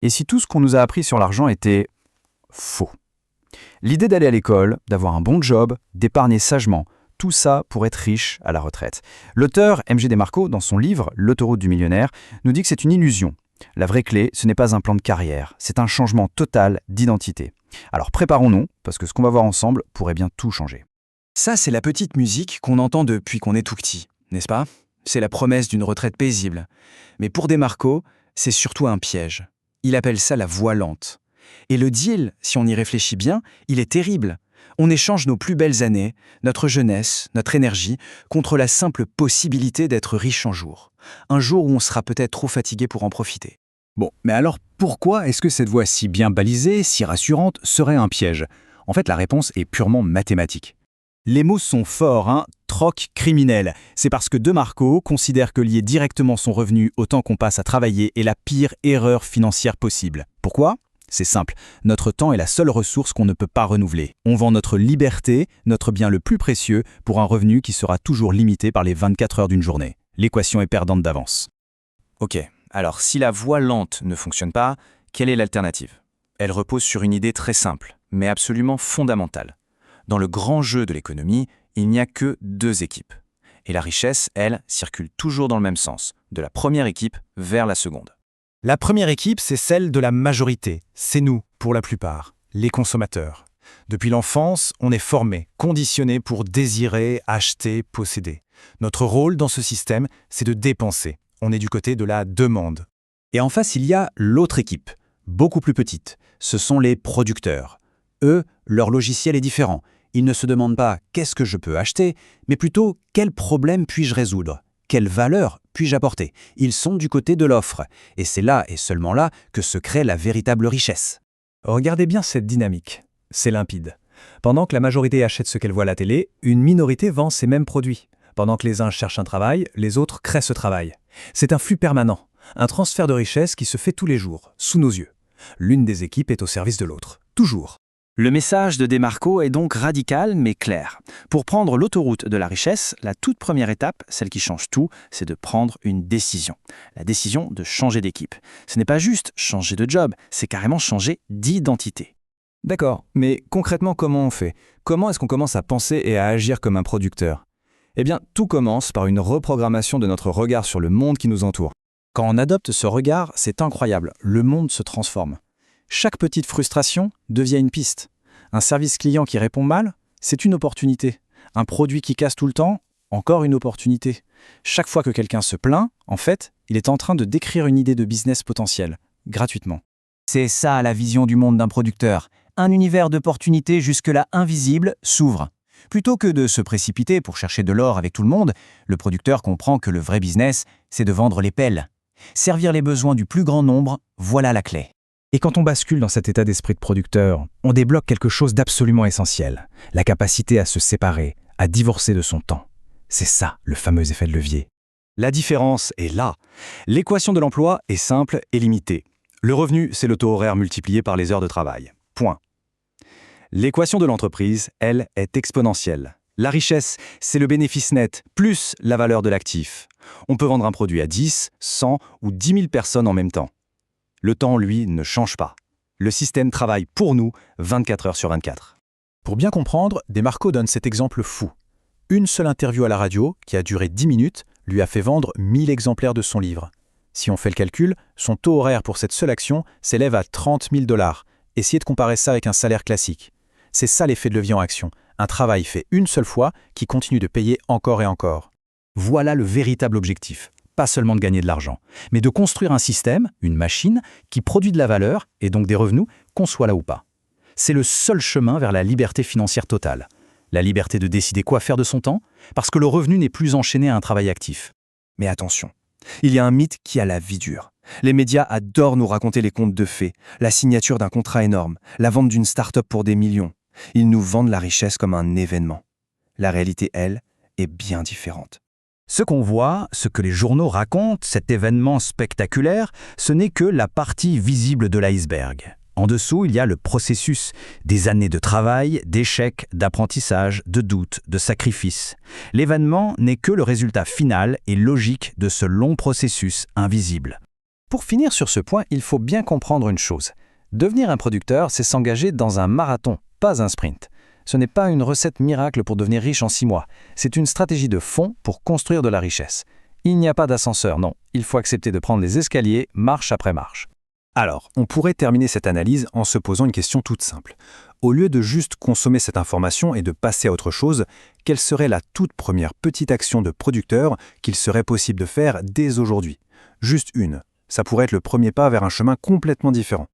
Et si tout ce qu'on nous a appris sur l'argent était faux? L'idée d'aller à l'école, d'avoir un bon job, d'épargner sagement, tout ça pour être riche à la retraite. L'auteur M. G. Desmarco, dans son livre L'autoroute du millionnaire, nous dit que c'est une illusion. La vraie clé, ce n'est pas un plan de carrière, c'est un changement total d'identité. Alors préparons-nous, parce que ce qu'on va voir ensemble pourrait bien tout changer. Ça, c'est la petite musique qu'on entend depuis qu'on est tout petit, n'est-ce pas? C'est la promesse d'une retraite paisible. Mais pour Desmarco, c'est surtout un piège. Il appelle ça la voie lente. Et le deal, si on y réfléchit bien, il est terrible. On échange nos plus belles années, notre jeunesse, notre énergie, contre la simple possibilité d'être riche un jour où on sera peut-être trop fatigué pour en profiter. Bon, mais alors pourquoi est-ce que cette voie si bien balisée, si rassurante, serait un piège? En fait, la réponse est purement mathématique. Les mots sont forts, hein, troc criminel. C'est parce que Desmarco considère que lier directement son revenu au temps qu'on passe à travailler est la pire erreur financière possible. Pourquoi? C'est simple, notre temps est la seule ressource qu'on ne peut pas renouveler. On vend notre liberté, notre bien le plus précieux, pour un revenu qui sera toujours limité par les 24 heures d'une journée. L'équation est perdante d'avance. Ok, alors si la voie lente ne fonctionne pas, quelle est l'alternative? Elle repose sur une idée très simple, mais absolument fondamentale. Dans le grand jeu de l'économie, il n'y a que deux équipes. Et la richesse, elle, circule toujours dans le même sens, de la première équipe vers la seconde. La première équipe, c'est celle de la majorité. C'est nous, pour la plupart, les consommateurs. Depuis l'enfance, on est formé, conditionné pour désirer, acheter, posséder. Notre rôle dans ce système, c'est de dépenser. On est du côté de la demande. Et en face, il y a l'autre équipe, beaucoup plus petite. Ce sont les producteurs. Eux, leur logiciel est différent. Ils ne se demandent pas « qu'est-ce que je peux acheter ?», mais plutôt « quel problème puis-je résoudre ? Quelle valeur puis-je apporter ?» Ils sont du côté de l'offre. Et c'est là et seulement là que se crée la véritable richesse. Regardez bien cette dynamique. C'est limpide. Pendant que la majorité achète ce qu'elle voit à la télé, une minorité vend ces mêmes produits. Pendant que les uns cherchent un travail, les autres créent ce travail. C'est un flux permanent, un transfert de richesse qui se fait tous les jours, sous nos yeux. L'une des équipes est au service de l'autre, toujours. Le message de Desmarco est donc radical mais clair. Pour prendre l'autoroute de la richesse, la toute première étape, celle qui change tout, c'est de prendre une décision. La décision de changer d'équipe. Ce n'est pas juste changer de job, c'est carrément changer d'identité. D'accord, mais concrètement, comment on fait? Comment est-ce qu'on commence à penser et à agir comme un producteur? Eh bien, tout commence par une reprogrammation de notre regard sur le monde qui nous entoure. Quand on adopte ce regard, c'est incroyable, le monde se transforme. Chaque petite frustration devient une piste. Un service client qui répond mal, c'est une opportunité. Un produit qui casse tout le temps, encore une opportunité. Chaque fois que quelqu'un se plaint, en fait, il est en train de décrire une idée de business potentielle, gratuitement. C'est ça la vision du monde d'un producteur. Un univers d'opportunités jusque-là invisibles s'ouvre. Plutôt que de se précipiter pour chercher de l'or avec tout le monde, le producteur comprend que le vrai business, c'est de vendre les pelles. Servir les besoins du plus grand nombre, voilà la clé. Et quand on bascule dans cet état d'esprit de producteur, on débloque quelque chose d'absolument essentiel, la capacité à se séparer, à divorcer de son temps. C'est ça, le fameux effet de levier. La différence est là. L'équation de l'emploi est simple et limitée. Le revenu, c'est le taux horaire multiplié par les heures de travail. Point. L'équation de l'entreprise, elle, est exponentielle. La richesse, c'est le bénéfice net plus la valeur de l'actif. On peut vendre un produit à 10, 100 ou 10 000 personnes en même temps. Le temps, lui, ne change pas. Le système travaille pour nous 24 heures sur 24. Pour bien comprendre, Desmarco donne cet exemple fou. Une seule interview à la radio, qui a duré 10 minutes, lui a fait vendre 1000 exemplaires de son livre. Si on fait le calcul, son taux horaire pour cette seule action s'élève à 30 000 $. Essayez de comparer ça avec un salaire classique. C'est ça l'effet de levier en action. Un travail fait une seule fois qui continue de payer encore et encore. Voilà le véritable objectif. Pas seulement de gagner de l'argent, mais de construire un système, une machine, qui produit de la valeur et donc des revenus, qu'on soit là ou pas. C'est le seul chemin vers la liberté financière totale. La liberté de décider quoi faire de son temps, parce que le revenu n'est plus enchaîné à un travail actif. Mais attention, il y a un mythe qui a la vie dure. Les médias adorent nous raconter les contes de fées, la signature d'un contrat énorme, la vente d'une start-up pour des millions. Ils nous vendent la richesse comme un événement. La réalité, elle, est bien différente. Ce qu'on voit, ce que les journaux racontent, cet événement spectaculaire, ce n'est que la partie visible de l'iceberg. En dessous, il y a le processus, des années de travail, d'échecs, d'apprentissage, de doutes, de sacrifices. L'événement n'est que le résultat final et logique de ce long processus invisible. Pour finir sur ce point, il faut bien comprendre une chose. Devenir un producteur, c'est s'engager dans un marathon, pas un sprint. Ce n'est pas une recette miracle pour devenir riche en 6 mois. C'est une stratégie de fond pour construire de la richesse. Il n'y a pas d'ascenseur, non. Il faut accepter de prendre les escaliers, marche après marche. Alors, on pourrait terminer cette analyse en se posant une question toute simple. Au lieu de juste consommer cette information et de passer à autre chose, quelle serait la toute première petite action de producteur qu'il serait possible de faire dès aujourd'hui? Juste une. Ça pourrait être le premier pas vers un chemin complètement différent.